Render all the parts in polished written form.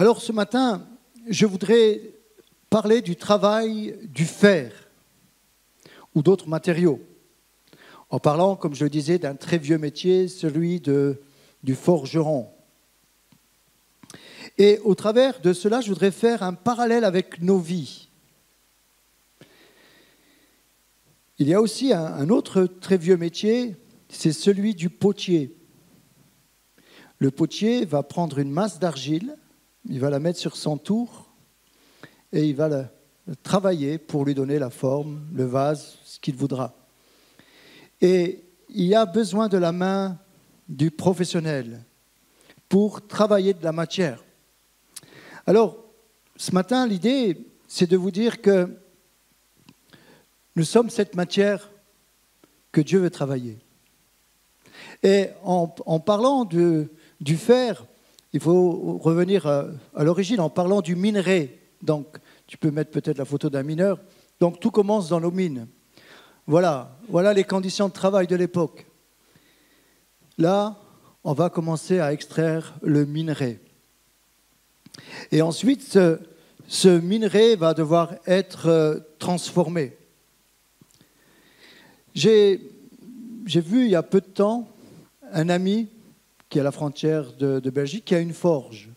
Alors ce matin, je voudrais parler du travail du fer ou d'autres matériaux, en parlant, comme je le disais, d'un très vieux métier, celui du forgeron. Et au travers de cela, je voudrais faire un parallèle avec nos vies. Il y a aussi un autre très vieux métier, c'est celui du potier. Le potier va prendre une masse d'argile, il va la mettre sur son tour et il va la travailler pour lui donner la forme, le vase, ce qu'il voudra. Et il y a besoin de la main du professionnel pour travailler de la matière. Alors, ce matin, l'idée, c'est de vous dire que nous sommes cette matière que Dieu veut travailler. Et en parlant du fer, il faut revenir à l'origine en parlant du minerai. Donc, tu peux mettre peut-être la photo d'un mineur. Donc, tout commence dans nos mines. Voilà les conditions de travail de l'époque. Là, on va commencer à extraire le minerai. Et ensuite, ce minerai va devoir être transformé. J'ai vu il y a peu de temps un ami qui est à la frontière de Belgique qui a une forge.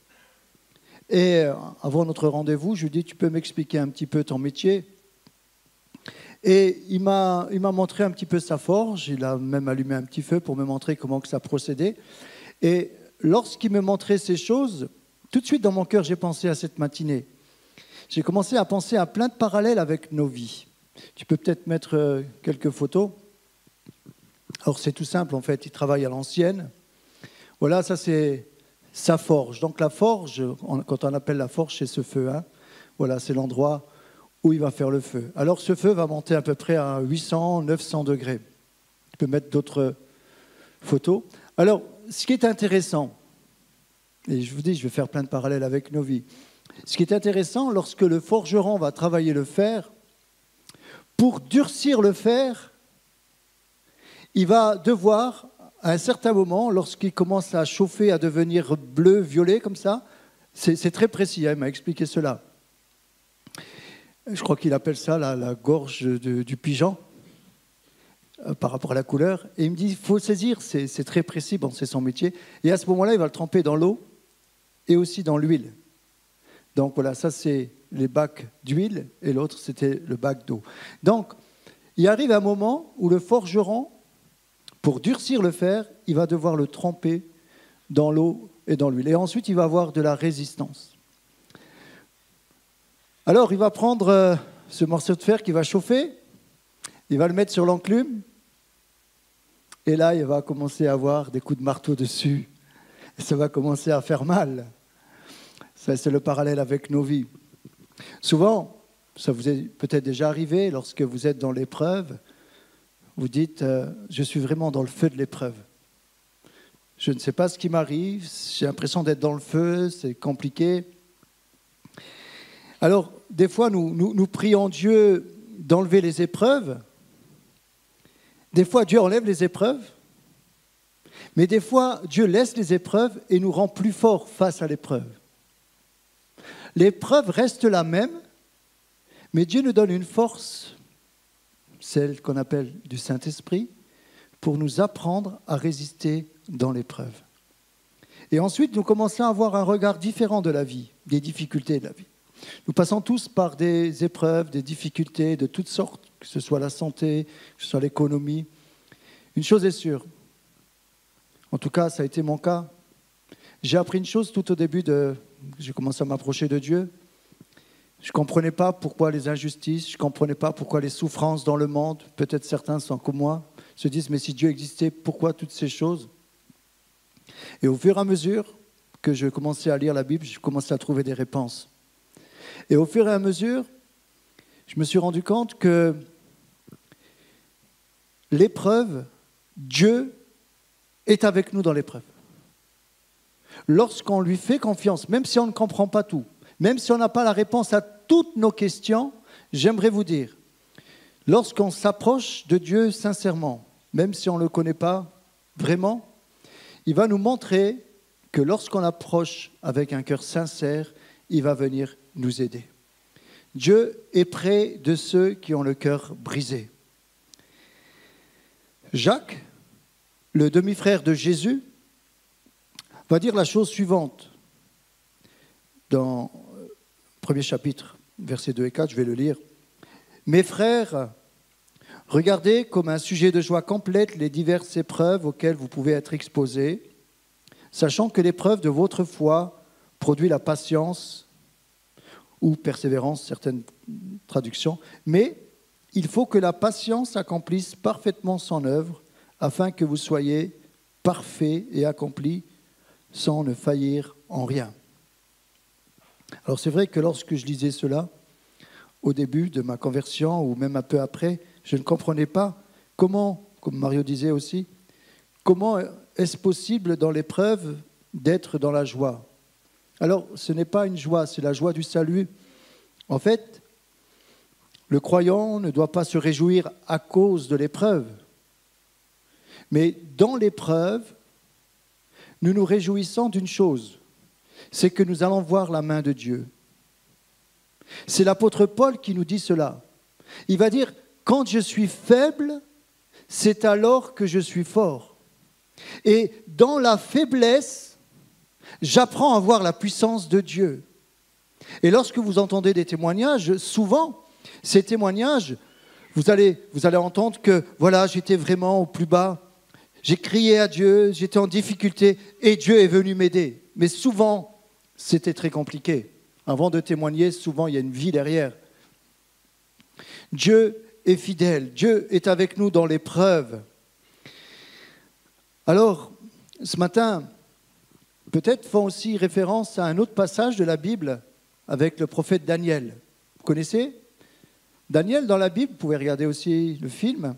Et avant notre rendez-vous, je lui ai dit, tu peux m'expliquer un petit peu ton métier ? Et il m'a montré un petit peu sa forge, il a même allumé un petit feu pour me montrer comment que ça procédait. Et lorsqu'il me montrait ces choses, tout de suite dans mon cœur, j'ai pensé à cette matinée. J'ai commencé à penser à plein de parallèles avec nos vies. Tu peux peut-être mettre quelques photos. Alors c'est tout simple en fait, il travaille à l'ancienne. Voilà, ça c'est sa forge. Donc la forge, quand on appelle la forge, c'est ce feu. Voilà, c'est l'endroit où il va faire le feu. Alors ce feu va monter à peu près à 800, 900 degrés. Tu peux mettre d'autres photos. Alors, ce qui est intéressant, et je vous dis, je vais faire plein de parallèles avec nos vies. Ce qui est intéressant, lorsque le forgeron va travailler le fer, pour durcir le fer, il va devoir, à un certain moment, lorsqu'il commence à chauffer, à devenir bleu, violet, comme ça, c'est très précis, il m'a expliqué cela. Je crois qu'il appelle ça la gorge du pigeon, par rapport à la couleur. Et il me dit, il faut saisir, c'est très précis, bon, c'est son métier. Et à ce moment-là, il va le tremper dans l'eau et aussi dans l'huile. Donc voilà, ça c'est les bacs d'huile et l'autre c'était le bac d'eau. Donc, il arrive un moment où le forgeron, pour durcir le fer, il va devoir le tremper dans l'eau et dans l'huile. Et ensuite, il va avoir de la résistance. Alors, il va prendre ce morceau de fer qui va chauffer, il va le mettre sur l'enclume, et là, il va commencer à avoir des coups de marteau dessus. Et ça va commencer à faire mal. Ça, c'est le parallèle avec nos vies. Souvent, ça vous est peut-être déjà arrivé, lorsque vous êtes dans l'épreuve, vous dites « je suis vraiment dans le feu de l'épreuve. Je ne sais pas ce qui m'arrive, j'ai l'impression d'être dans le feu, c'est compliqué. » Alors, des fois, nous prions Dieu d'enlever les épreuves. Des fois, Dieu enlève les épreuves. Mais des fois, Dieu laisse les épreuves et nous rend plus forts face à l'épreuve. L'épreuve reste la même, mais Dieu nous donne une force, celle qu'on appelle du Saint-Esprit, pour nous apprendre à résister dans l'épreuve. Et ensuite, nous commençons à avoir un regard différent de la vie, des difficultés de la vie. Nous passons tous par des épreuves, des difficultés de toutes sortes, que ce soit la santé, que ce soit l'économie. Une chose est sûre, en tout cas, ça a été mon cas. J'ai appris une chose tout au début j'ai commencé à m'approcher de Dieu. Je ne comprenais pas pourquoi les injustices, je ne comprenais pas pourquoi les souffrances dans le monde. Peut-être certains sont comme moi, se disent, mais si Dieu existait, pourquoi toutes ces choses ? Et au fur et à mesure que je commençais à lire la Bible, je commençais à trouver des réponses. Et au fur et à mesure, je me suis rendu compte que l'épreuve, Dieu est avec nous dans l'épreuve. Lorsqu'on lui fait confiance, même si on ne comprend pas tout, même si on n'a pas la réponse à toutes nos questions, j'aimerais vous dire, lorsqu'on s'approche de Dieu sincèrement, même si on ne le connaît pas vraiment, il va nous montrer que lorsqu'on approche avec un cœur sincère, il va venir nous aider. Dieu est près de ceux qui ont le cœur brisé. Jacques, le demi-frère de Jésus, va dire la chose suivante dans le premier chapitre, versets 2 et 4, je vais le lire. « Mes frères, regardez comme un sujet de joie complète les diverses épreuves auxquelles vous pouvez être exposés, sachant que l'épreuve de votre foi produit la patience ou persévérance, certaines traductions, mais il faut que la patience accomplisse parfaitement son œuvre, afin que vous soyez parfaits et accomplis sans ne faillir en rien. » Alors c'est vrai que lorsque je lisais cela, au début de ma conversion, ou même un peu après, je ne comprenais pas comment, comme Mario disait aussi, comment est-ce possible dans l'épreuve d'être dans la joie. Alors ce n'est pas une joie, c'est la joie du salut. En fait, le croyant ne doit pas se réjouir à cause de l'épreuve. Mais dans l'épreuve, nous nous réjouissons d'une chose, c'est que nous allons voir la main de Dieu. C'est l'apôtre Paul qui nous dit cela. Il va dire, quand je suis faible, c'est alors que je suis fort. Et dans la faiblesse, j'apprends à voir la puissance de Dieu. Et lorsque vous entendez des témoignages, souvent, ces témoignages, vous allez entendre que, voilà, j'étais vraiment au plus bas, j'ai crié à Dieu, j'étais en difficulté et Dieu est venu m'aider. Mais souvent, c'était très compliqué. Avant de témoigner, souvent, il y a une vie derrière. Dieu est fidèle, Dieu est avec nous dans l'épreuve. Alors, ce matin, peut-être font aussi référence à un autre passage de la Bible avec le prophète Daniel. Vous connaissez Daniel dans la Bible, vous pouvez regarder aussi le film.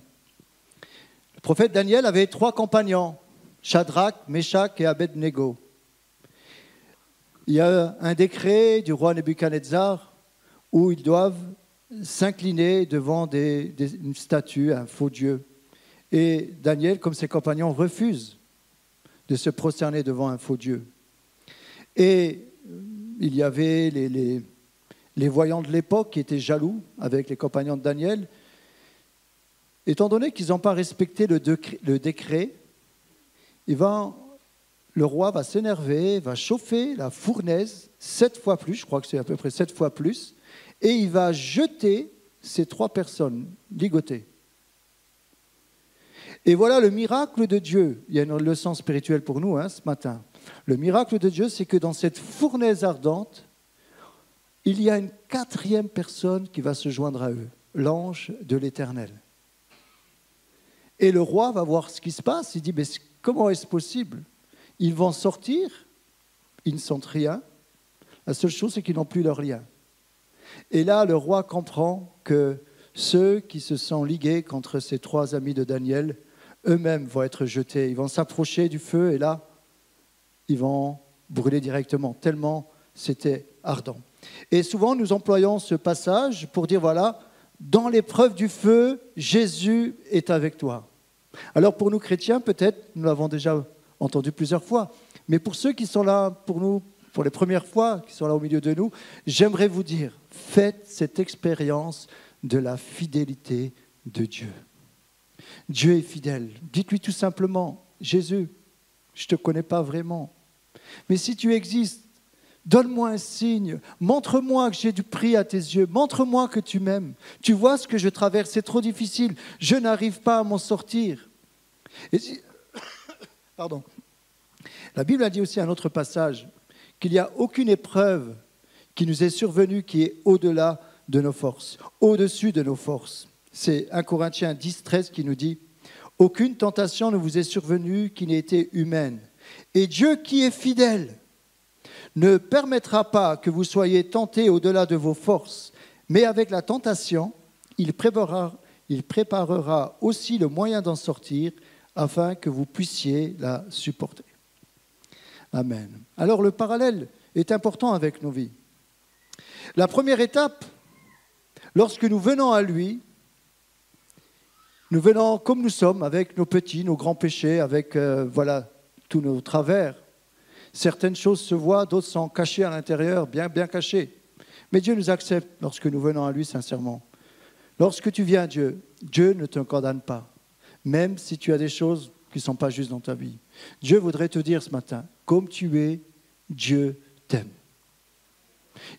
Le prophète Daniel avait 3 compagnons, Shadrach, Meshach et Abed-Nego. Il y a un décret du roi Nebuchadnezzar où ils doivent s'incliner devant une statue, un faux dieu. Et Daniel, comme ses compagnons, refuse de se prosterner devant un faux dieu. Et il y avait les voyants de l'époque qui étaient jaloux avec les compagnons de Daniel. Étant donné qu'ils n'ont pas respecté le décret, le roi va s'énerver, va chauffer la fournaise 7 fois plus, je crois que c'est à peu près 7 fois plus, et il va jeter ces 3 personnes ligotées. Et voilà le miracle de Dieu. Il y a une leçon spirituelle pour nous ce matin. Le miracle de Dieu, c'est que dans cette fournaise ardente, il y a une 4e personne qui va se joindre à eux, l'ange de l'Éternel. Et le roi va voir ce qui se passe, il dit, mais comment est-ce possible ? Ils vont sortir, ils ne sentent rien, la seule chose c'est qu'ils n'ont plus leur lien. Et là, le roi comprend que ceux qui se sont ligués contre ces 3 amis de Daniel, eux-mêmes vont être jetés, ils vont s'approcher du feu et là, ils vont brûler directement, tellement c'était ardent. Et souvent, nous employons ce passage pour dire, voilà, dans l'épreuve du feu, Jésus est avec toi. Alors pour nous chrétiens, peut-être, nous l'avons déjà entendu plusieurs fois, mais pour ceux qui sont là pour nous, pour les premières fois, qui sont là au milieu de nous, j'aimerais vous dire, faites cette expérience de la fidélité de Dieu. Dieu est fidèle. Dites-lui tout simplement, Jésus, je ne te connais pas vraiment, mais si tu existes, donne-moi un signe, montre-moi que j'ai du prix à tes yeux, montre-moi que tu m'aimes. Tu vois ce que je traverse, c'est trop difficile, je n'arrive pas à m'en sortir. Pardon. La Bible a dit aussi un autre passage, qu'il n'y a aucune épreuve qui nous est survenue qui est au-delà de nos forces, au-dessus de nos forces. C'est 1 Corinthiens 10, 13 qui nous dit « Aucune tentation ne vous est survenue qui n'ait été humaine. Et Dieu qui est fidèle ne permettra pas que vous soyez tentés au-delà de vos forces, mais avec la tentation, il préparera aussi le moyen d'en sortir afin que vous puissiez la supporter. » Amen. Alors le parallèle est important avec nos vies. La première étape, lorsque nous venons à lui, nous venons comme nous sommes, avec nos petits, nos grands péchés, avec tous nos travers. Certaines choses se voient, d'autres sont cachées à l'intérieur, bien, bien cachées. Mais Dieu nous accepte lorsque nous venons à lui sincèrement. Lorsque tu viens à Dieu, Dieu ne te condamne pas, même si tu as des choses qui ne sont pas justes dans ta vie. Dieu voudrait te dire ce matin, comme tu es, Dieu t'aime.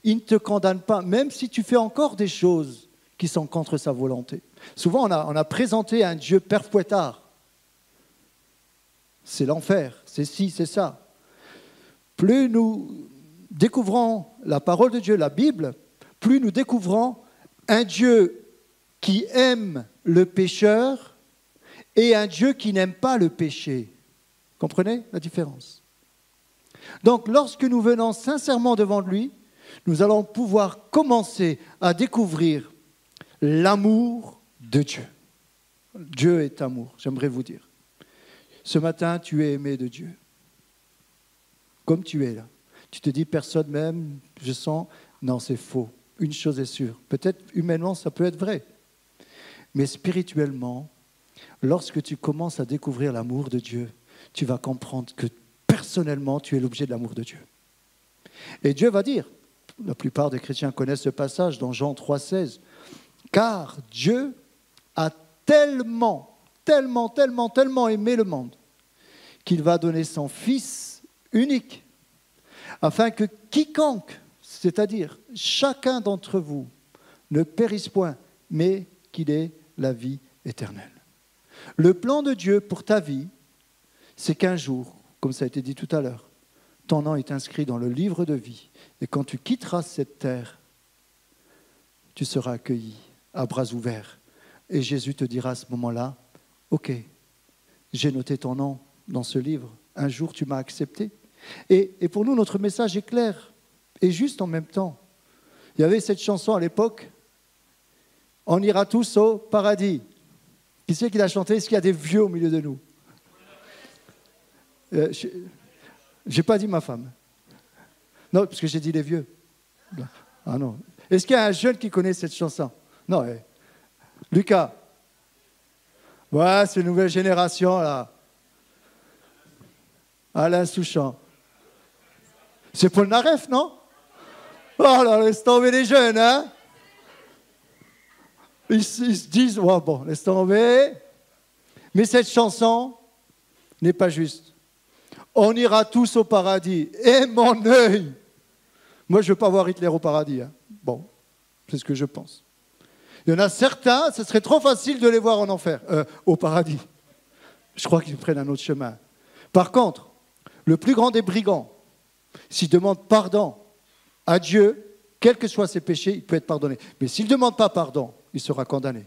Il ne te condamne pas, même si tu fais encore des choses qui sont contre sa volonté. Souvent, on a présenté un Dieu père fouettard. C'est l'enfer, c'est ci, c'est ça. Plus nous découvrons la parole de Dieu, la Bible, plus nous découvrons un Dieu qui aime le pécheur et un Dieu qui n'aime pas le péché. Comprenez la différence? Donc, lorsque nous venons sincèrement devant lui, nous allons pouvoir commencer à découvrir l'amour de Dieu. Dieu est amour, j'aimerais vous dire. Ce matin, tu es aimé de Dieu. Comme tu es là. Tu te dis, personne m'aime, je sens... Non, c'est faux. Une chose est sûre. Peut-être humainement, ça peut être vrai. Mais spirituellement, lorsque tu commences à découvrir l'amour de Dieu, tu vas comprendre que personnellement, tu es l'objet de l'amour de Dieu. Et Dieu va dire, la plupart des chrétiens connaissent ce passage dans Jean 3,16, « Car Dieu a tellement aimé le monde qu'il va donner son Fils unique, afin que quiconque, c'est-à-dire chacun d'entre vous, ne périsse point, mais qu'il ait la vie éternelle. » Le plan de Dieu pour ta vie, c'est qu'un jour, comme ça a été dit tout à l'heure, ton nom est inscrit dans le livre de vie. Et quand tu quitteras cette terre, tu seras accueilli à bras ouverts. Et Jésus te dira à ce moment-là, « Ok, j'ai noté ton nom dans ce livre. Un jour, tu m'as accepté. » Et pour nous, notre message est clair et juste en même temps. Il y avait cette chanson à l'époque, « On ira tous au paradis ». Qui c'est qui l'a chanté? Est-ce qu'il y a des vieux au milieu de nous? Je n'ai pas dit ma femme. Non, parce que j'ai dit les vieux. Ah non. Est-ce qu'il y a un jeune qui connaît cette chanson? Non. Lucas. Ouais, c'est une nouvelle génération, là. Alain Souchon. C'est Paul Naref, non? Oh là, laisse tomber les jeunes, hein? Ils se disent, oh, bon, laisse tomber. Mais cette chanson n'est pas juste. On ira tous au paradis. Et mon œil! Moi, je ne veux pas voir Hitler au paradis. Hein. Bon, c'est ce que je pense. Il y en a certains, ce serait trop facile de les voir en enfer, au paradis. Je crois qu'ils prennent un autre chemin. Par contre, le plus grand des brigands, s'il demande pardon à Dieu, quels que soient ses péchés, il peut être pardonné. Mais s'il ne demande pas pardon, il sera condamné.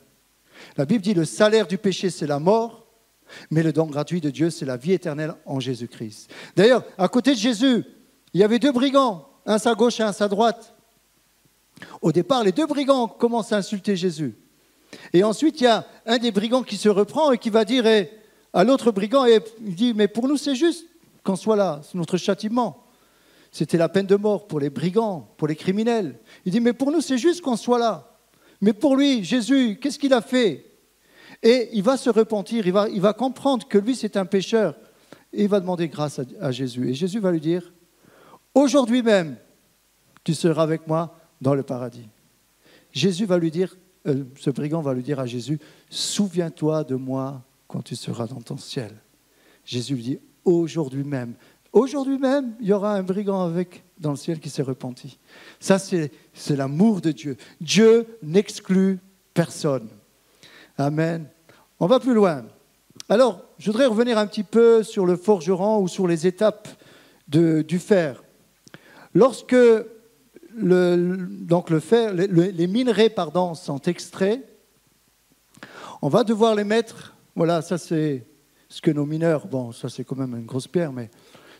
La Bible dit, le salaire du péché, c'est la mort, mais le don gratuit de Dieu, c'est la vie éternelle en Jésus-Christ. D'ailleurs, à côté de Jésus, il y avait deux brigands, un à sa gauche et un à sa droite. Au départ, les deux brigands commencent à insulter Jésus. Et ensuite, il y a un des brigands qui se reprend et qui va dire à l'autre brigand, il dit, mais pour nous, c'est juste qu'on soit là, c'est notre châtiment. C'était la peine de mort pour les brigands, pour les criminels. Il dit, mais pour nous, c'est juste qu'on soit là. Mais pour lui, Jésus, qu'est-ce qu'il a fait? Et il va se repentir, il va comprendre que lui, c'est un pécheur. Et il va demander grâce à Jésus. Et Jésus va lui dire, aujourd'hui même, tu seras avec moi dans le paradis. Jésus va lui dire, ce brigand va lui dire à Jésus, souviens-toi de moi quand tu seras dans ton ciel. Jésus lui dit, aujourd'hui même, il y aura un brigand dans le ciel qui s'est repenti. Ça, c'est l'amour de Dieu. Dieu n'exclut personne. Amen. On va plus loin. Alors, je voudrais revenir un petit peu sur le forgeron ou sur les étapes du fer. Lorsque le fer, les minerais sont extraits, on va devoir les mettre. Voilà, ça c'est ce que nos mineurs, bon, ça c'est quand même une grosse pierre, mais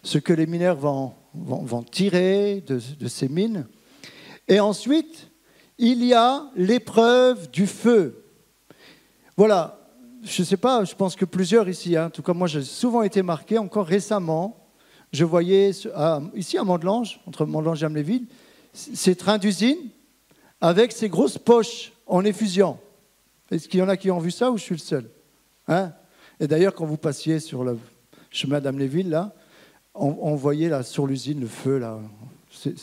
ce que les mineurs vont tirer de ces mines. Et ensuite, il y a l'épreuve du feu. Voilà, je ne sais pas, je pense que plusieurs ici, en tout cas moi j'ai souvent été marqué, encore récemment, je voyais ici à Mont-de-Lange, entre Mont-de-Lange et Amnéville, ces trains d'usine avec ces grosses poches en effusion. Est-ce qu'il y en a qui ont vu ça ou je suis le seul? Et d'ailleurs, quand vous passiez sur le chemin d'Amnéville, là, on voyait là sur l'usine le feu là,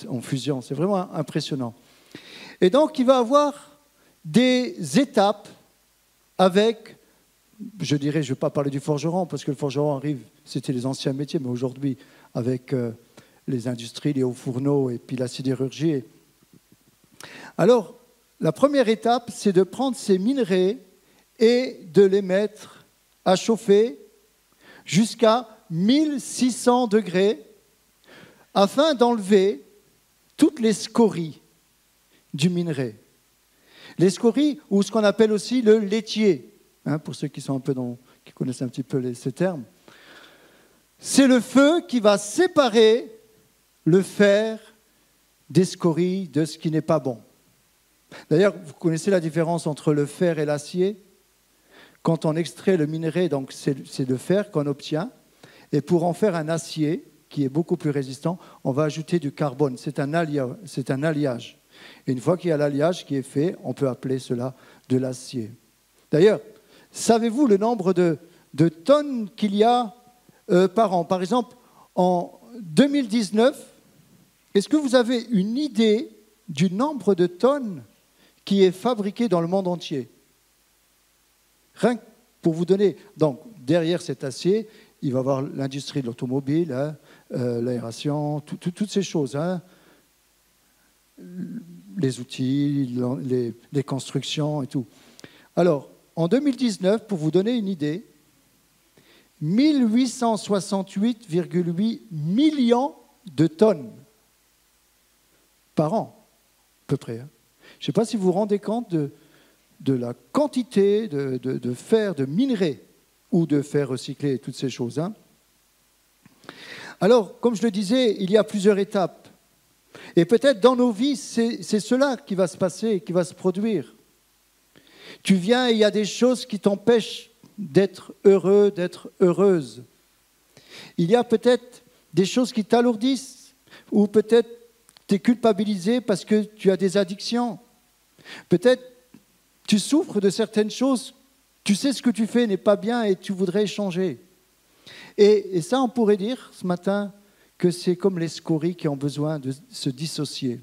en fusion. C'est vraiment impressionnant. Et donc, il va avoir des étapes avec, je dirais, je ne vais pas parler du forgeron, parce que le forgeron arrive, c'était les anciens métiers, mais aujourd'hui, avec les industries, les hauts fourneaux et puis la sidérurgie. Alors, la première étape, c'est de prendre ces minerais et de les mettre à chauffer jusqu'à 1600 degrés afin d'enlever toutes les scories du minerai. Les scories, ou ce qu'on appelle aussi le laitier, pour ceux qui sont un peu qui connaissent un petit peu ces termes, c'est le feu qui va séparer le fer des scories, de ce qui n'est pas bon. D'ailleurs, vous connaissez la différence entre le fer et l'acier. Quand on extrait le minerai, donc c'est le fer qu'on obtient, et pour en faire un acier qui est beaucoup plus résistant, on va ajouter du carbone. C'est un alliage. Et une fois qu'il y a l'alliage qui est fait, on peut appeler cela de l'acier. D'ailleurs, savez-vous le nombre de tonnes qu'il y a par an? Par exemple, en 2019, est-ce que vous avez une idée du nombre de tonnes qui est fabriqué dans le monde entier? Rien que pour vous donner, donc derrière cet acier, il va y avoir l'industrie de l'automobile, l'aération, toutes ces choses, les outils, les constructions et tout. Alors, en 2019, pour vous donner une idée, 1868,8 millions de tonnes par an, à peu près. Je ne sais pas si vous vous rendez compte de la quantité de fer, de minerais, ou de fer recyclé, toutes ces choses. Alors, comme je le disais, il y a plusieurs étapes. Et peut-être dans nos vies, c'est cela qui va se passer, qui va se produire. Tu viens et il y a des choses qui t'empêchent d'être heureux, d'être heureuse. Il y a peut-être des choses qui t'alourdissent, ou peut-être tu es culpabilisé parce que tu as des addictions. Peut-être tu souffres de certaines choses, tu sais ce que tu fais n'est pas bien et tu voudrais changer. Et ça, on pourrait dire ce matin que c'est comme les scories qui ont besoin de se dissocier.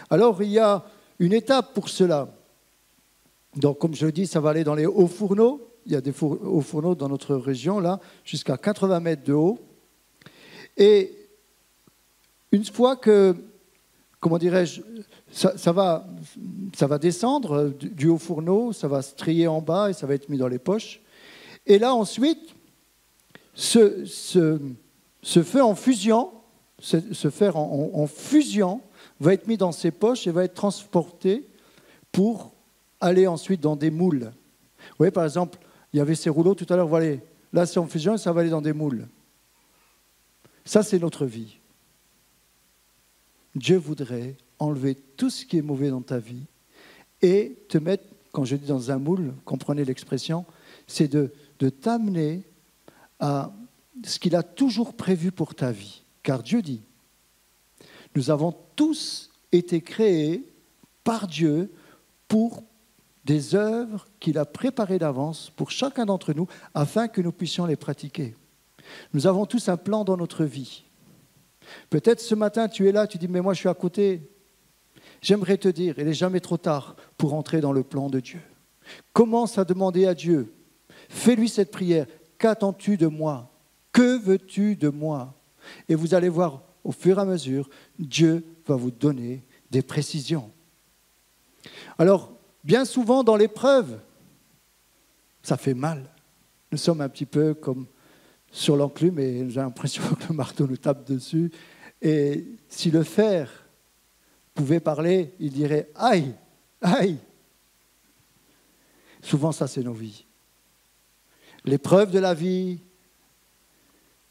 Alors, il y a une étape pour cela. Donc, comme je le dis, ça va aller dans les hauts fourneaux. Il y a des hauts fourneaux dans notre région, là, jusqu'à 80 mètres de haut. Et une fois que, comment dirais-je, ça va descendre du haut fourneau, ça va se trier en bas et ça va être mis dans les poches. Et là, ensuite, ce feu en fusion, ce fer en fusion va être mis dans ces poches et va être transporté pour aller ensuite dans des moules. Vous voyez, par exemple, il y avait ces rouleaux tout à l'heure, voilà, là c'est en fusion et ça va aller dans des moules. Ça, c'est notre vie. Dieu voudrait enlever tout ce qui est mauvais dans ta vie et te mettre, quand je dis dans un moule, comprenez l'expression, c'est de t'amener à ce qu'il a toujours prévu pour ta vie. Car Dieu dit, nous avons tous été créés par Dieu pour des œuvres qu'il a préparées d'avance pour chacun d'entre nous afin que nous puissions les pratiquer. Nous avons tous un plan dans notre vie. Peut-être ce matin, tu es là, tu dis, mais moi je suis à côté. J'aimerais te dire, il n'est jamais trop tard pour entrer dans le plan de Dieu. Commence à demander à Dieu. Fais-lui cette prière. Qu'attends-tu de moi? Que veux-tu de moi? Et vous allez voir, au fur et à mesure, Dieu va vous donner des précisions. Alors, bien souvent dans l'épreuve, ça fait mal. Nous sommes un petit peu comme sur l'enclume et j'ai l'impression que le marteau nous tape dessus. Et si le fer pouvait parler, il dirait « Aïe, aïe !» Souvent, ça, c'est nos vies. L'épreuve de la vie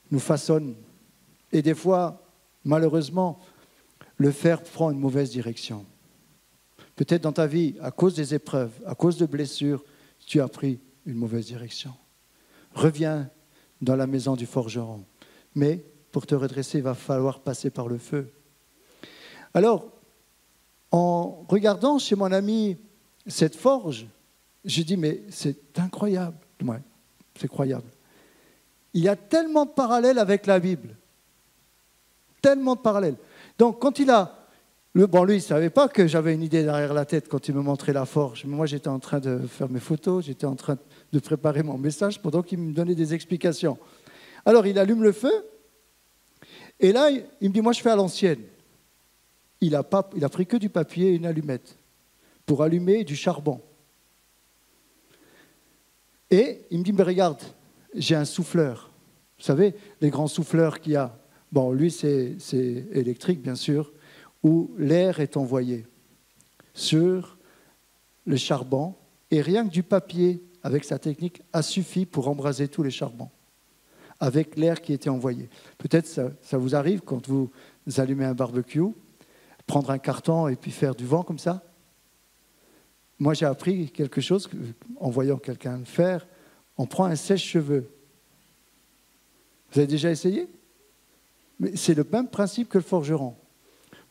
nous façonne. Et des fois, malheureusement, le fer prend une mauvaise direction. Peut-être dans ta vie, à cause des épreuves, à cause de blessures, tu as pris une mauvaise direction. Reviens dans la maison du forgeron. Mais pour te redresser, il va falloir passer par le feu. Alors, en regardant chez mon ami cette forge, j'ai dit, mais c'est incroyable. Ouais, c'est croyable. Il y a tellement de parallèles avec la Bible. tellement de parallèles. Donc, quand il a... Bon, lui, il ne savait pas que j'avais une idée derrière la tête quand il me montrait la forge. Moi, j'étais en train de faire mes photos, j'étais en train de préparer mon message pendant qu'il me donnait des explications. Alors, il allume le feu, et là, il me dit, moi, je fais à l'ancienne. Il a pris que du papier et une allumette pour allumer du charbon. Et il me dit, mais regarde, j'ai un souffleur. Vous savez, les grands souffleurs qu'il y a. Bon, lui, c'est électrique, bien sûr, où l'air est envoyé sur le charbon, et rien que du papier, avec sa technique, a suffi pour embraser tous les charbons, avec l'air qui était envoyé. Peut-être ça vous arrive quand vous allumez un barbecue, prendre un carton et puis faire du vent comme ça. Moi, j'ai appris quelque chose en voyant quelqu'un le faire. On prend un sèche-cheveux. Vous avez déjà essayé? Mais c'est le même principe que le forgeron.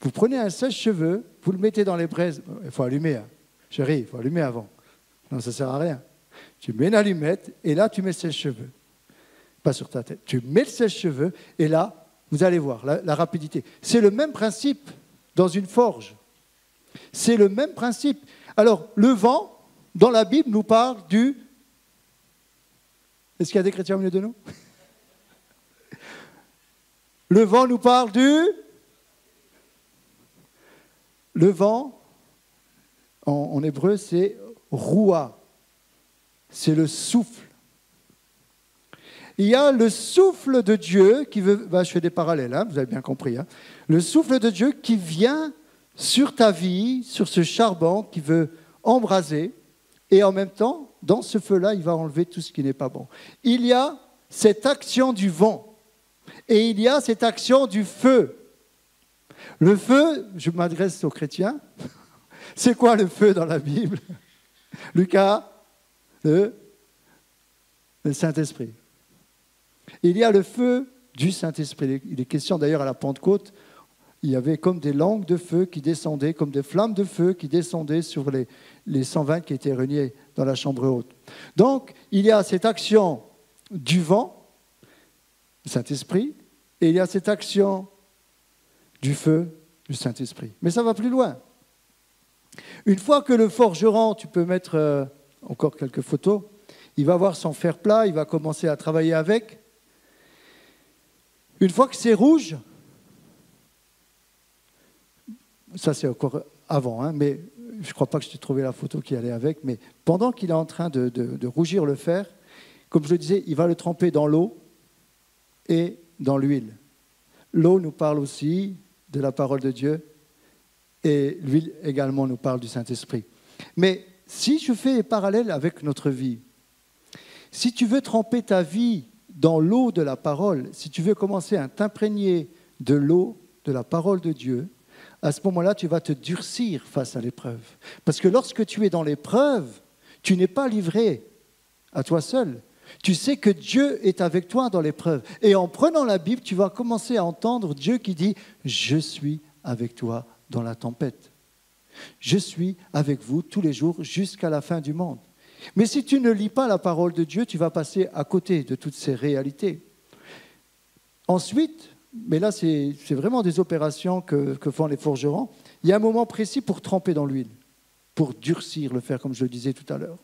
Vous prenez un sèche-cheveux, vous le mettez dans les braises. Il faut allumer, hein. Chérie, il faut allumer avant. Non, ça ne sert à rien. Tu mets une allumette et là, tu mets le sèche-cheveux. Pas sur ta tête. Tu mets le sèche-cheveux et là, vous allez voir la rapidité. C'est le même principe dans une forge. C'est le même principe. Alors, le vent, dans la Bible, nous parle du... Est-ce qu'il y a des chrétiens au milieu de nous? Le vent nous parle du... Le vent, en hébreu, c'est roua. C'est le souffle. Il y a le souffle de Dieu qui veut... je fais des parallèles, hein, vous avez bien compris. Hein. Le souffle de Dieu qui vient sur ta vie, sur ce charbon qui veut embraser, et en même temps, dans ce feu-là, il va enlever tout ce qui n'est pas bon. Il y a cette action du vent, et il y a cette action du feu. Le feu, je m'adresse aux chrétiens, c'est quoi le feu dans la Bible? Lucas, le Saint-Esprit. Il y a le feu du Saint-Esprit. Il est question d'ailleurs à la Pentecôte, il y avait comme des langues de feu qui descendaient, comme des flammes de feu qui descendaient sur les 120 qui étaient réunis dans la chambre haute. Donc, il y a cette action du vent, du Saint-Esprit, et il y a cette action du feu du Saint-Esprit. Mais ça va plus loin. Une fois que le forgeron, tu peux mettre encore quelques photos, il va avoir son fer plat, il va commencer à travailler avec. Une fois que c'est rouge, ça c'est encore avant, hein, mais je ne crois pas que je t'ai trouvé la photo qui allait avec, mais pendant qu'il est en train de rougir le fer, comme je le disais, il va le tremper dans l'eau et dans l'huile. L'eau nous parle aussi de la parole de Dieu et l'huile également nous parle du Saint-Esprit. Mais si je fais parallèle avec notre vie, si tu veux tremper ta vie dans l'eau de la parole, si tu veux commencer à t'imprégner de l'eau de la parole de Dieu, à ce moment-là, tu vas te durcir face à l'épreuve. Parce que lorsque tu es dans l'épreuve, tu n'es pas livré à toi seul. Tu sais que Dieu est avec toi dans l'épreuve. Et en prenant la Bible, tu vas commencer à entendre Dieu qui dit « Je suis avec toi dans la tempête. Je suis avec vous tous les jours jusqu'à la fin du monde. » Mais si tu ne lis pas la parole de Dieu, tu vas passer à côté de toutes ces réalités. Ensuite, mais là c'est vraiment des opérations que font les forgerons, il y a un moment précis pour tremper dans l'huile, pour durcir le fer, comme je le disais tout à l'heure.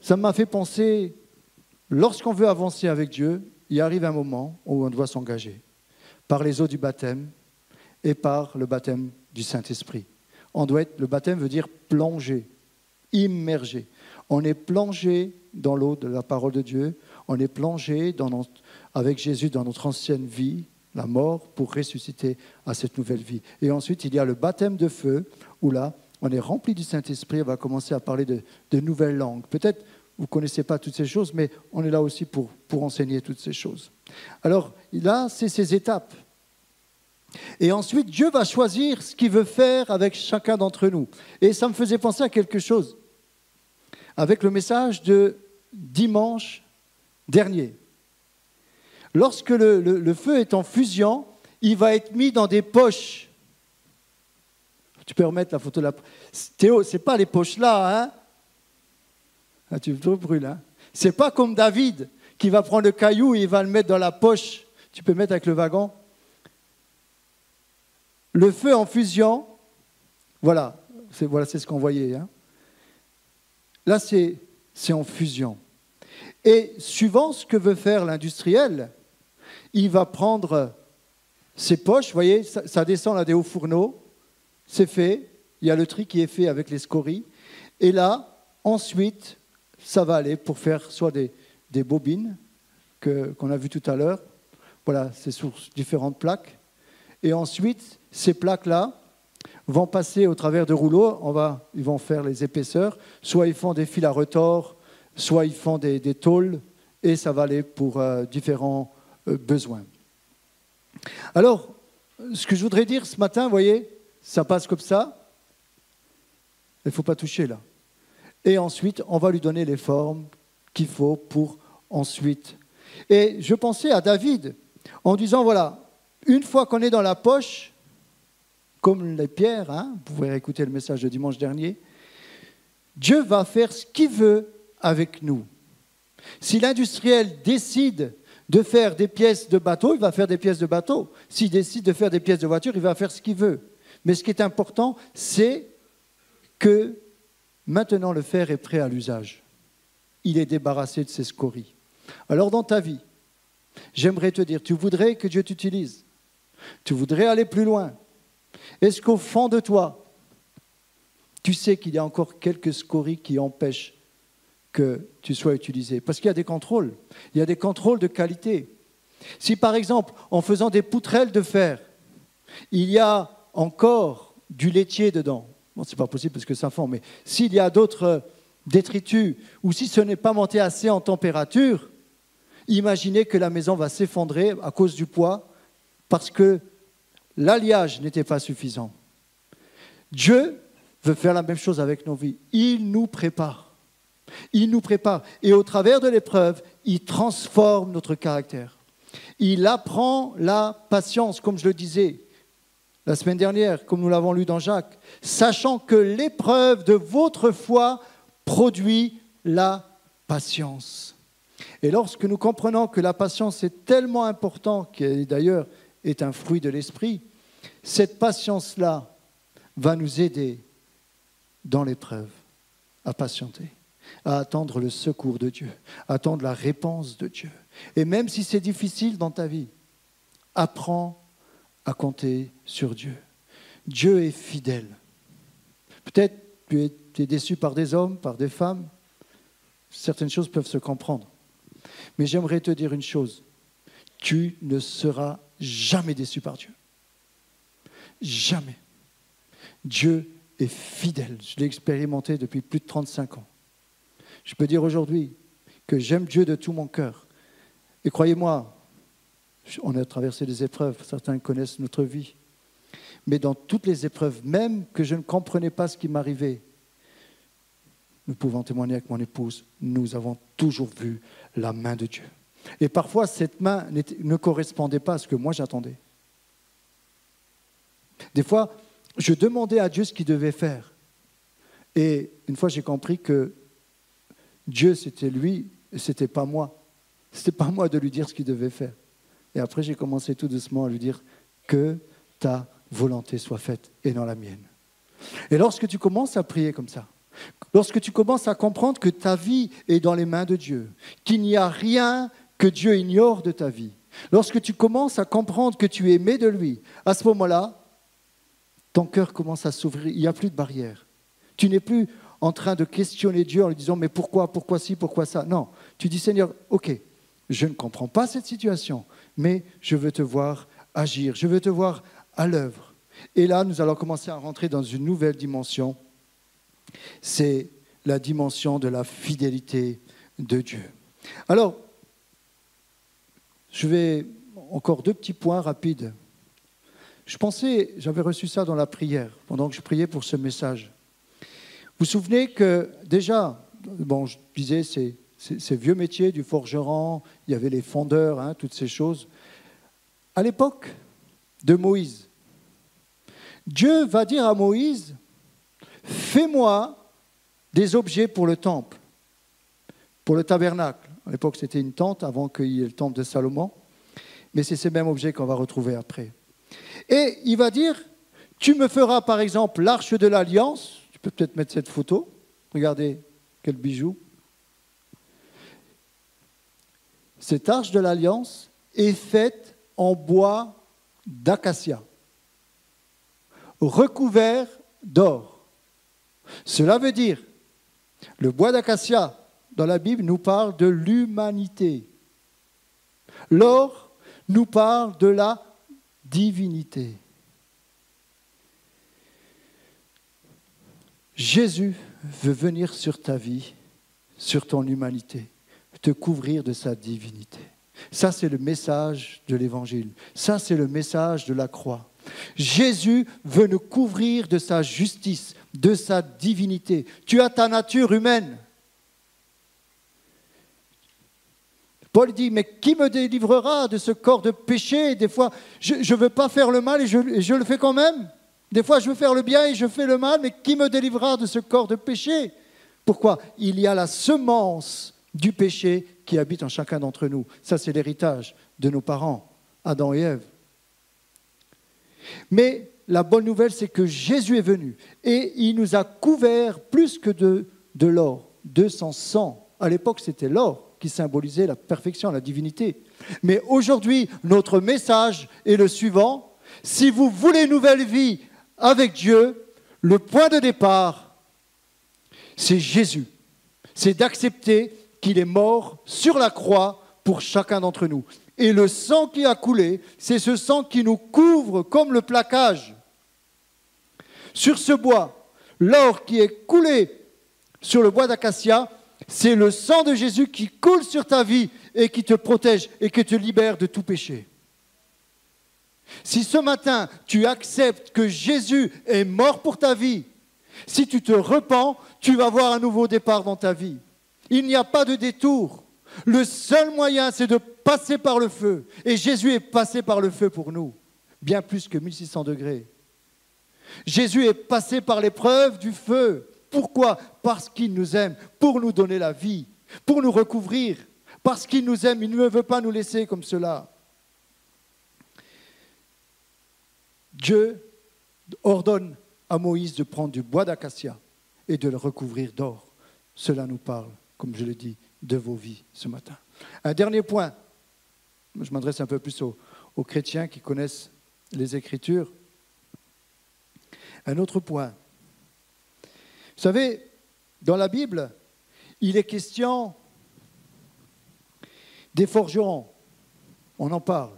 Ça m'a fait penser, lorsqu'on veut avancer avec Dieu, il arrive un moment où on doit s'engager par les eaux du baptême et par le baptême du Saint-Esprit. Le baptême veut dire plonger, immerger. On est plongé dans l'eau de la parole de Dieu, on est plongé avec Jésus dans notre ancienne vie, la mort, pour ressusciter à cette nouvelle vie. Et ensuite, il y a le baptême de feu, où là, on est rempli du Saint-Esprit, on va commencer à parler de nouvelles langues. Peut-être vous ne connaissez pas toutes ces choses, mais on est là aussi pour enseigner toutes ces choses. Alors là, c'est ces étapes. Et ensuite, Dieu va choisir ce qu'il veut faire avec chacun d'entre nous. Et ça me faisait penser à quelque chose, avec le message de dimanche dernier. Lorsque le feu est en fusion, il va être mis dans des poches. Tu peux remettre la photo là. Théo, ce n'est pas les poches là, hein? Ah, tu te brûles, hein? Ce n'est pas comme David qui va prendre le caillou et il va le mettre dans la poche. Tu peux mettre avec le wagon. le feu en fusion, voilà, c'est ce qu'on voyait. Hein. Là, c'est en fusion. Et suivant ce que veut faire l'industriel, il va prendre ses poches, vous voyez, ça descend là des hauts fourneaux, c'est fait, il y a le tri qui est fait avec les scories, et là, ensuite, ça va aller pour faire soit des bobines, qu'on a vu tout à l'heure, voilà, c'est sur différentes plaques, et ensuite, ces plaques-là vont passer au travers de rouleaux, ils vont faire les épaisseurs, soit ils font des fils à retors, soit ils font des tôles, et ça va aller pour différents besoins. Alors, ce que je voudrais dire ce matin, vous voyez, ça passe comme ça, il ne faut pas toucher là. Et ensuite, on va lui donner les formes qu'il faut pour ensuite. Et je pensais à David, en disant, voilà, une fois qu'on est dans la poche, comme les pierres, hein, vous pouvez écouter le message de dimanche dernier, Dieu va faire ce qu'il veut avec nous. Si l'industriel décide de faire des pièces de bateau, il va faire des pièces de bateau. S'il décide de faire des pièces de voiture, il va faire ce qu'il veut. Mais ce qui est important, c'est que maintenant le fer est prêt à l'usage. Il est débarrassé de ses scories. Alors dans ta vie, j'aimerais te dire, tu voudrais que Dieu t'utilise. Tu voudrais aller plus loin. Est-ce qu'au fond de toi, tu sais qu'il y a encore quelques scories qui empêchent que tu sois utilisé? Parce qu'il y a des contrôles. Il y a des contrôles de qualité. Si par exemple, en faisant des poutrelles de fer, il y a encore du laitier dedans, bon, ce n'est pas possible parce que ça fond, mais s'il y a d'autres détritus, ou si ce n'est pas monté assez en température, imaginez que la maison va s'effondrer à cause du poids, parce que l'alliage n'était pas suffisant. Dieu veut faire la même chose avec nos vies. Il nous prépare. Il nous prépare. Et au travers de l'épreuve, il transforme notre caractère. Il apprend la patience, comme je le disais la semaine dernière, comme nous l'avons lu dans Jacques, sachant que l'épreuve de votre foi produit la patience. Et lorsque nous comprenons que la patience est tellement importante, qui d'ailleurs est un fruit de l'esprit, cette patience-là va nous aider dans l'épreuve à patienter, à attendre le secours de Dieu, à attendre la réponse de Dieu. Et même si c'est difficile dans ta vie, apprends à compter sur Dieu. Dieu est fidèle. Peut-être tu es déçu par des hommes, par des femmes. Certaines choses peuvent se comprendre. Mais j'aimerais te dire une chose. Tu ne seras jamais déçu par Dieu. Jamais. Dieu est fidèle. Je l'ai expérimenté depuis plus de 35 ans. Je peux dire aujourd'hui que j'aime Dieu de tout mon cœur. Et croyez-moi, on a traversé des épreuves, certains connaissent notre vie. Mais dans toutes les épreuves, même que je ne comprenais pas ce qui m'arrivait, nous pouvons témoigner avec mon épouse, nous avons toujours vu la main de Dieu. Et parfois, cette main ne correspondait pas à ce que moi j'attendais. Des fois, je demandais à Dieu ce qu'il devait faire. Et une fois, j'ai compris que Dieu, c'était lui, et ce n'était pas moi. Ce n'était pas à moi de lui dire ce qu'il devait faire. Et après, j'ai commencé tout doucement à lui dire que ta volonté soit faite et non la mienne. Et lorsque tu commences à prier comme ça, lorsque tu commences à comprendre que ta vie est dans les mains de Dieu, qu'il n'y a rien que Dieu ignore de ta vie, lorsque tu commences à comprendre que tu es aimé de lui, à ce moment-là, ton cœur commence à s'ouvrir, il n'y a plus de barrière. Tu n'es plus en train de questionner Dieu en lui disant « mais pourquoi ci, pourquoi ça ?» Non, tu dis « Seigneur, ok, je ne comprends pas cette situation, mais je veux te voir agir, je veux te voir à l'œuvre. » Et là, nous allons commencer à rentrer dans une nouvelle dimension. C'est la dimension de la fidélité de Dieu. Alors, je vais encore 2 petits points rapides. J'avais reçu ça dans la prière, pendant que je priais pour ce message. Vous vous souvenez que déjà, bon, je disais, ces vieux métiers du forgeron, il y avait les fondeurs, hein, toutes ces choses. À l'époque de Moïse, Dieu va dire à Moïse, fais-moi des objets pour le temple, pour le tabernacle. À l'époque, c'était une tente avant qu'il y ait le temple de Salomon, mais c'est ces mêmes objets qu'on va retrouver après. Et il va dire, Tu me feras par exemple l'arche de l'Alliance. Tu peux peut-être mettre cette photo. Regardez quel bijou. Cette arche de l'Alliance est faite en bois d'acacia, recouvert d'or. Cela veut dire, le bois d'acacia dans la Bible nous parle de l'humanité. L'or nous parle de la divinité. Jésus veut venir sur ta vie, sur ton humanité, te couvrir de sa divinité. Ça, c'est le message de l'Évangile. Ça, c'est le message de la croix. Jésus veut nous couvrir de sa justice, de sa divinité. Tu as ta nature humaine. Paul dit, mais qui me délivrera de ce corps de péché? Des fois, je ne veux pas faire le mal et je le fais quand même. Des fois, je veux faire le bien et je fais le mal, mais qui me délivrera de ce corps de péché? Pourquoi? Il y a la semence du péché qui habite en chacun d'entre nous. Ça, c'est l'héritage de nos parents, Adam et Ève. Mais la bonne nouvelle, c'est que Jésus est venu et il nous a couverts plus que de l'or, de son sang. À l'époque, c'était l'or qui symbolisait la perfection, la divinité. Mais aujourd'hui, notre message est le suivant. Si vous voulez une nouvelle vie avec Dieu, le point de départ, c'est Jésus. C'est d'accepter qu'il est mort sur la croix pour chacun d'entre nous. Et le sang qui a coulé, c'est ce sang qui nous couvre comme le plaquage. Sur ce bois, l'or qui est coulé sur le bois d'acacia, c'est le sang de Jésus qui coule sur ta vie et qui te protège et qui te libère de tout péché. Si ce matin, tu acceptes que Jésus est mort pour ta vie, si tu te repens, tu vas avoir un nouveau départ dans ta vie. Il n'y a pas de détour. Le seul moyen, c'est de passer par le feu. Et Jésus est passé par le feu pour nous, bien plus que 1600 degrés. Jésus est passé par l'épreuve du feu. Pourquoi? Parce qu'il nous aime, pour nous donner la vie, pour nous recouvrir. Parce qu'il nous aime, il ne veut pas nous laisser comme cela. Dieu ordonne à Moïse de prendre du bois d'acacia et de le recouvrir d'or. Cela nous parle, comme je l'ai dit, de vos vies ce matin. Un dernier point, je m'adresse un peu plus aux chrétiens qui connaissent les Écritures. Un autre point. Vous savez, dans la Bible, il est question des forgerons. On en parle.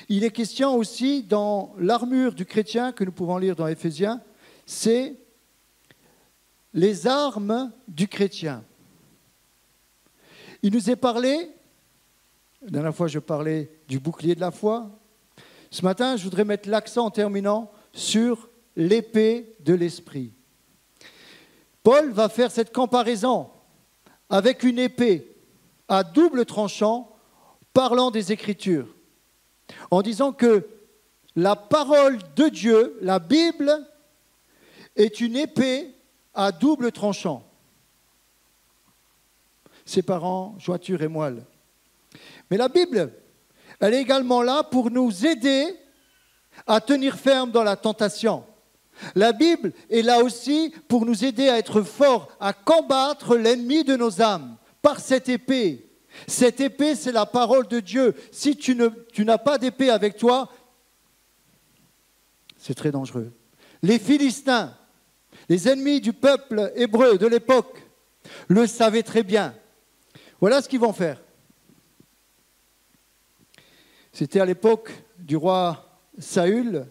Il est question aussi dans l'armure du chrétien que nous pouvons lire dans Éphésiens, c'est les armes du chrétien. Il nous est parlé, la dernière fois je parlais du bouclier de la foi, ce matin je voudrais mettre l'accent en terminant sur l'épée de l'esprit. Paul va faire cette comparaison avec une épée à double tranchant parlant des Écritures, en disant que la parole de Dieu, la Bible, est une épée à double tranchant, séparant jointure et moelle. Mais la Bible, elle est également là pour nous aider à tenir ferme dans la tentation. La Bible est là aussi pour nous aider à être forts, à combattre l'ennemi de nos âmes par cette épée. Cette épée, c'est la parole de Dieu. Si tu n'as pas d'épée avec toi, c'est très dangereux. Les Philistins, les ennemis du peuple hébreu de l'époque, le savaient très bien. Voilà ce qu'ils vont faire. C'était à l'époque du roi Saül,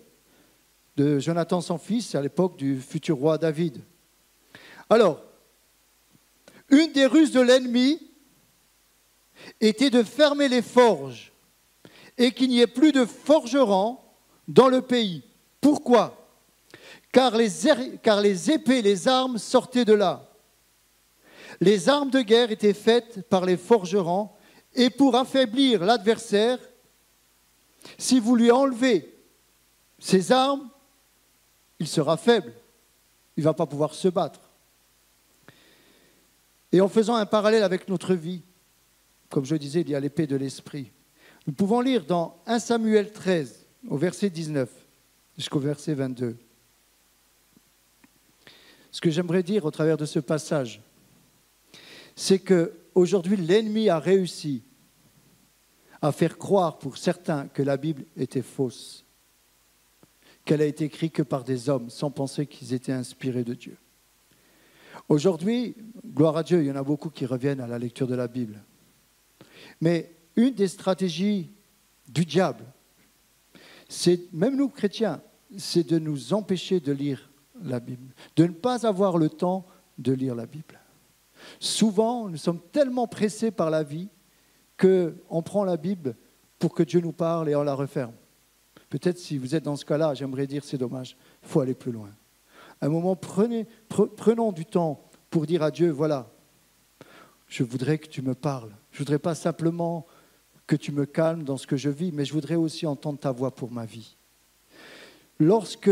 de Jonathan son fils, à l'époque du futur roi David. Alors, une des ruses de l'ennemi était de fermer les forges et qu'il n'y ait plus de forgerons dans le pays. Pourquoi? Car les épées, les armes sortaient de là. Les armes de guerre étaient faites par les forgerons et pour affaiblir l'adversaire, si vous lui enlevez ses armes, il sera faible. Il ne va pas pouvoir se battre. Et en faisant un parallèle avec notre vie, comme je disais, il y a l'épée de l'esprit. Nous pouvons lire dans 1 Samuel 13, au verset 19. jusqu'au verset 22. Ce que j'aimerais dire au travers de ce passage, c'est qu'aujourd'hui, l'ennemi a réussi à faire croire pour certains que la Bible était fausse, qu'elle a été écrite que par des hommes, sans penser qu'ils étaient inspirés de Dieu. Aujourd'hui, gloire à Dieu, il y en a beaucoup qui reviennent à la lecture de la Bible. Mais une des stratégies du diable, c'est, même nous chrétiens, c'est de nous empêcher de lire la Bible, de ne pas avoir le temps de lire la Bible. Souvent, nous sommes tellement pressés par la vie qu'on prend la Bible pour que Dieu nous parle et on la referme. Peut-être si vous êtes dans ce cas-là, j'aimerais dire c'est dommage, il faut aller plus loin. À un moment, prenons du temps pour dire à Dieu, voilà, je voudrais que tu me parles. Je ne voudrais pas simplement que tu me calmes dans ce que je vis, mais je voudrais aussi entendre ta voix pour ma vie. Lorsque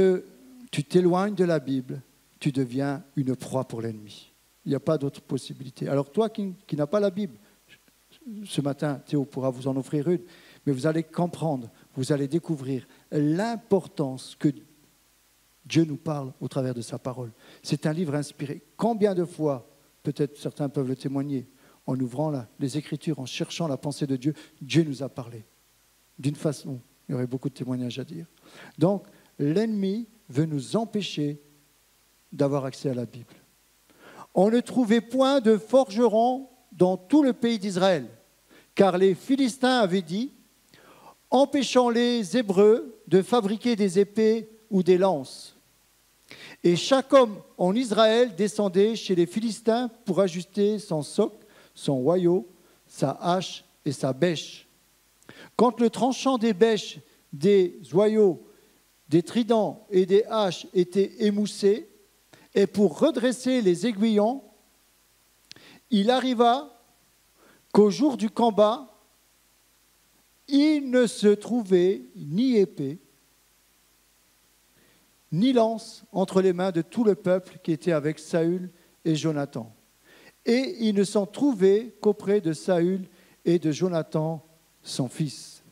tu t'éloignes de la Bible, tu deviens une proie pour l'ennemi. Il n'y a pas d'autre possibilité. Alors toi qui n'as pas la Bible, ce matin, Théo pourra vous en offrir une, mais vous allez comprendre, vous allez découvrir l'importance que Dieu nous parle au travers de sa parole. C'est un livre inspiré. Combien de fois, peut-être certains peuvent le témoigner, en ouvrant les Écritures, en cherchant la pensée de Dieu, Dieu nous a parlé. D'une façon, il y aurait beaucoup de témoignages à dire. Donc, l'ennemi veut nous empêcher d'avoir accès à la Bible. On ne trouvait point de forgerons dans tout le pays d'Israël, car les Philistins avaient dit, empêchant les Hébreux de fabriquer des épées ou des lances. Et chaque homme en Israël descendait chez les Philistins pour ajuster son soc, son hoyau, sa hache et sa bêche. Quand le tranchant des bêches, des hoyaux, des tridents et des haches était émoussé, et pour redresser les aiguillons, il arriva qu'au jour du combat, il ne se trouvait ni épée, ni lance entre les mains de tout le peuple qui était avec Saül et Jonathan. Et il ne s'en trouvait qu'auprès de Saül et de Jonathan, son fils.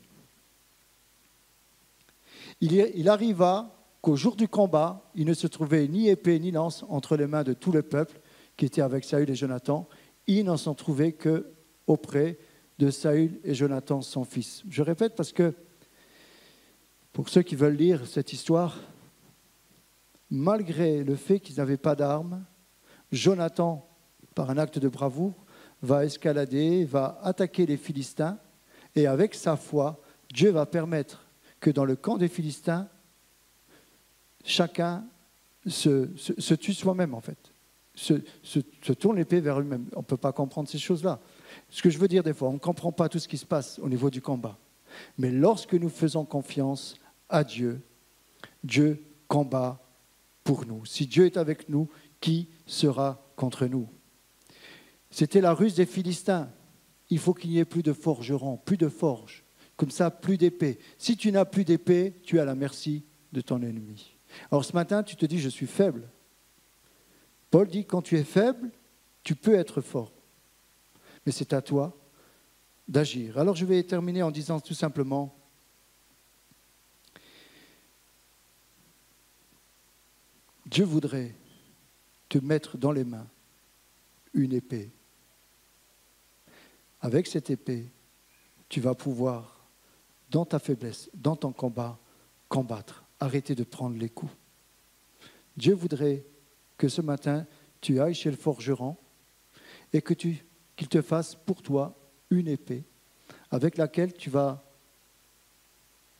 Il arriva qu'au jour du combat, il ne se trouvait ni épée ni lance entre les mains de tout le peuple qui était avec Saül et Jonathan. Il n'en s'en trouvait qu'auprès de Saül et Jonathan, son fils. Je répète parce que, pour ceux qui veulent lire cette histoire, malgré le fait qu'ils n'avaient pas d'armes, Jonathan, par un acte de bravoure, va escalader, va attaquer les Philistins, et avec sa foi, Dieu va permettre que dans le camp des Philistins, chacun se tue soi-même, en fait, se tourne l'épée vers lui-même. On ne peut pas comprendre ces choses-là. Ce que je veux dire des fois, on ne comprend pas tout ce qui se passe au niveau du combat. Mais lorsque nous faisons confiance à Dieu, Dieu combat pour nous. Si Dieu est avec nous, qui sera contre nous? C'était la ruse des Philistins. Il faut qu'il n'y ait plus de forgerons, plus de forges. Comme ça, plus d'épée. Si tu n'as plus d'épée, tu es à la merci de ton ennemi. Alors ce matin, tu te dis, je suis faible. Paul dit, quand tu es faible, tu peux être fort. Mais c'est à toi d'agir. Alors je vais terminer en disant tout simplement, Dieu voudrait te mettre dans les mains une épée. Avec cette épée, tu vas pouvoir, dans ta faiblesse, dans ton combat, combattre. Arrêter de prendre les coups. Dieu voudrait que ce matin, tu ailles chez le forgeron et qu'il te fasse pour toi une épée avec laquelle tu vas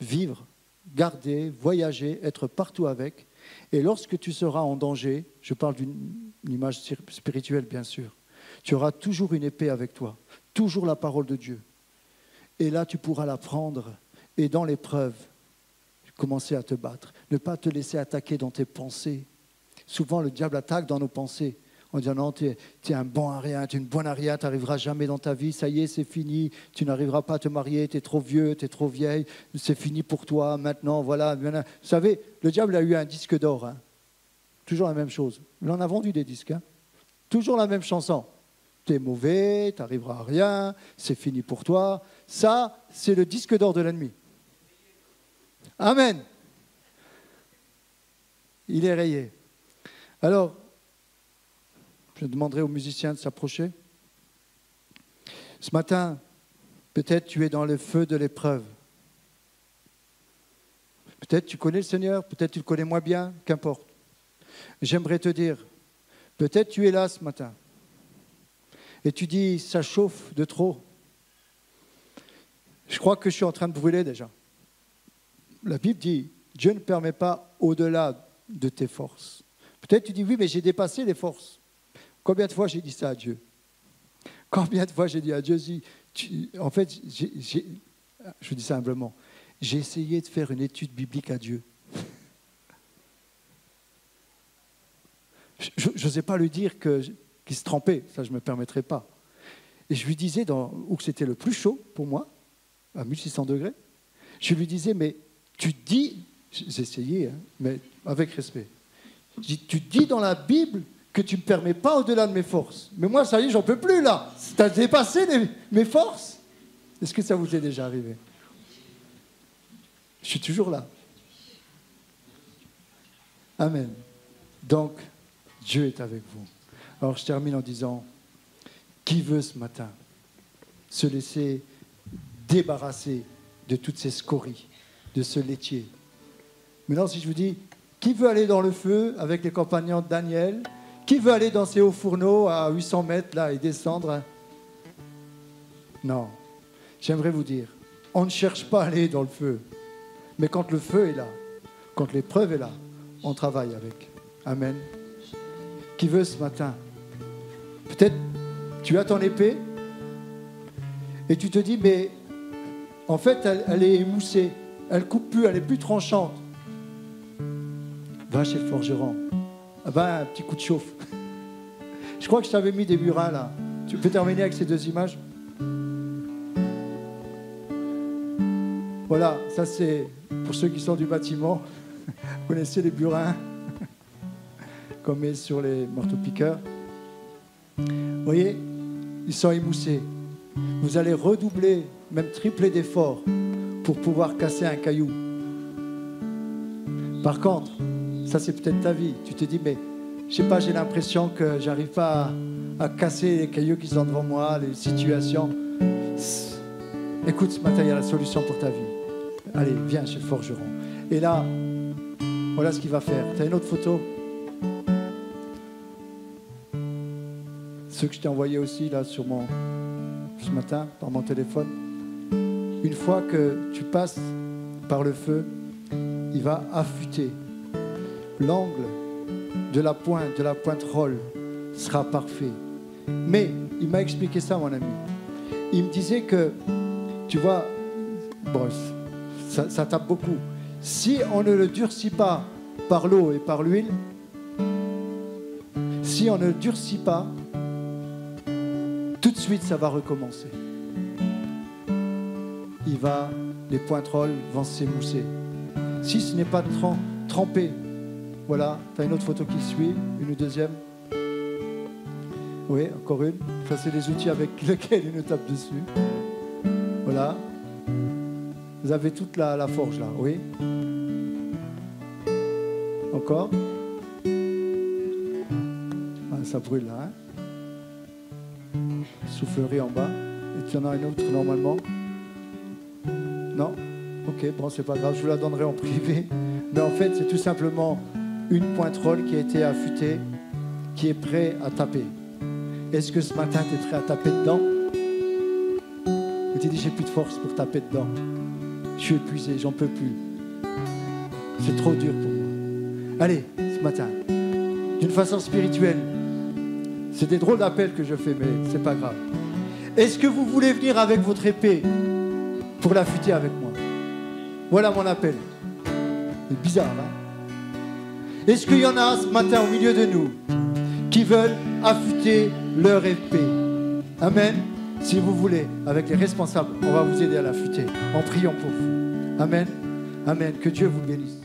vivre, garder, voyager, être partout avec. Et lorsque tu seras en danger, je parle d'une image spirituelle bien sûr, tu auras toujours une épée avec toi, toujours la parole de Dieu. Et là, tu pourras la prendre et dans l'épreuve, commencer à te battre. Ne pas te laisser attaquer dans tes pensées. Souvent, le diable attaque dans nos pensées. On dit non, tu es un bon à rien, tu es une bonne à rien, tu n'arriveras jamais dans ta vie, ça y est, c'est fini, tu n'arriveras pas à te marier, tu es trop vieux, tu es trop vieille, c'est fini pour toi, maintenant, voilà. Vous savez, le diable a eu un disque d'or, hein. Toujours la même chose. Il en a vendu des disques, hein. Toujours la même chanson. Tu es mauvais, tu n'arriveras à rien, c'est fini pour toi. Ça, c'est le disque d'or de l'ennemi. Amen. Il est rayé. Alors, je demanderai aux musiciens de s'approcher. Ce matin, peut-être tu es dans le feu de l'épreuve. Peut-être tu connais le Seigneur, peut-être tu le connais moins bien, qu'importe. J'aimerais te dire, peut-être tu es là ce matin et tu dis, ça chauffe de trop. Je crois que je suis en train de brûler déjà. La Bible dit, Dieu ne permet pas au-delà de tes forces. Peut-être tu dis, oui, mais j'ai dépassé les forces. Combien de fois j'ai dit ça à Dieu? Combien de fois j'ai dit à Dieu, en fait, je dis ça humblement, j'ai essayé de faire une étude biblique à Dieu. Je n'osais pas lui dire qu'il se trompait, ça je ne me permettrais pas. Et je lui disais, où c'était le plus chaud pour moi, à 1600 degrés, je lui disais, mais tu dis, j'ai essayé, hein, mais avec respect, tu dis dans la Bible que tu ne me permets pas au-delà de mes forces. Mais moi, ça y est, j'en peux plus là. Tu as dépassé mes forces. Est-ce que ça vous est déjà arrivé? Je suis toujours là. Amen. Donc, Dieu est avec vous. Alors, je termine en disant, qui veut ce matin se laisser débarrasser de toutes ces scories, de ce laitier? Maintenant, si je vous dis, qui veut aller dans le feu avec les compagnons de Daniel? Qui veut aller dans ces hauts fourneaux à 800 mètres là, et descendre? Non. J'aimerais vous dire, on ne cherche pas à aller dans le feu. Mais quand le feu est là, quand l'épreuve est là, on travaille avec. Amen. Qui veut ce matin? Peut-être tu as ton épée et tu te dis, mais en fait, elle est émoussée. Elle ne coupe plus, elle n'est plus tranchante. Va chez le forgeron. Ah ben, un petit coup de chauffe. Je crois que je t'avais mis des burins là. Tu peux terminer avec ces deux images? Voilà, ça c'est pour ceux qui sont du bâtiment. Vous connaissez les burins qu'on met sur les marteaux-piqueurs. Vous voyez, ils sont émoussés. Vous allez redoubler, même tripler d'efforts pour pouvoir casser un caillou. Par contre, ça c'est peut-être ta vie. Tu te dis, mais je sais pas, j'ai l'impression que j'arrive pas à casser les cailloux qui sont devant moi, les situations. Écoute, ce matin, il y a la solution pour ta vie. Allez, viens chez le forgeron. Et là, voilà ce qu'il va faire. Tu as une autre photo? Ceux que je t'ai envoyés aussi là ce matin par mon téléphone. Une fois que tu passes par le feu, il va affûter. L'angle de la pointe roll sera parfait. Mais il m'a expliqué ça, mon ami. Il me disait que, tu vois, bon, ça tape beaucoup. Si on ne le durcit pas par l'eau et par l'huile, si on ne le durcit pas, tout de suite ça va recommencer. Les pointes rolles vont s'émousser. Si ce n'est pas trempé, voilà, tu as une autre photo qui suit, une ou deuxième. Oui, encore une. Ça, c'est les outils avec lesquels il nous tape dessus. Voilà. Vous avez toute la forge là, oui. Encore. Ah, ça brûle là. Hein. Soufflerie en bas. Et tu en as une autre normalement. Non? Ok, bon, c'est pas grave, je vous la donnerai en privé. Mais en fait, c'est tout simplement une pointe roll qui a été affûtée, qui est prêt à taper. Est-ce que ce matin, tu es prêt à taper dedans? Et tu dis, j'ai plus de force pour taper dedans. Je suis épuisé, j'en peux plus. C'est trop dur pour moi. Allez, ce matin, d'une façon spirituelle, c'est des drôles d'appels que je fais, mais c'est pas grave. Est-ce que vous voulez venir avec votre épée pour l'affûter avec moi? Voilà mon appel. C'est bizarre, hein? Est-ce qu'il y en a ce matin au milieu de nous qui veulent affûter leur épée? Amen. Si vous voulez, avec les responsables, on va vous aider à l'affûter en priant pour vous. Amen. Amen. Que Dieu vous bénisse.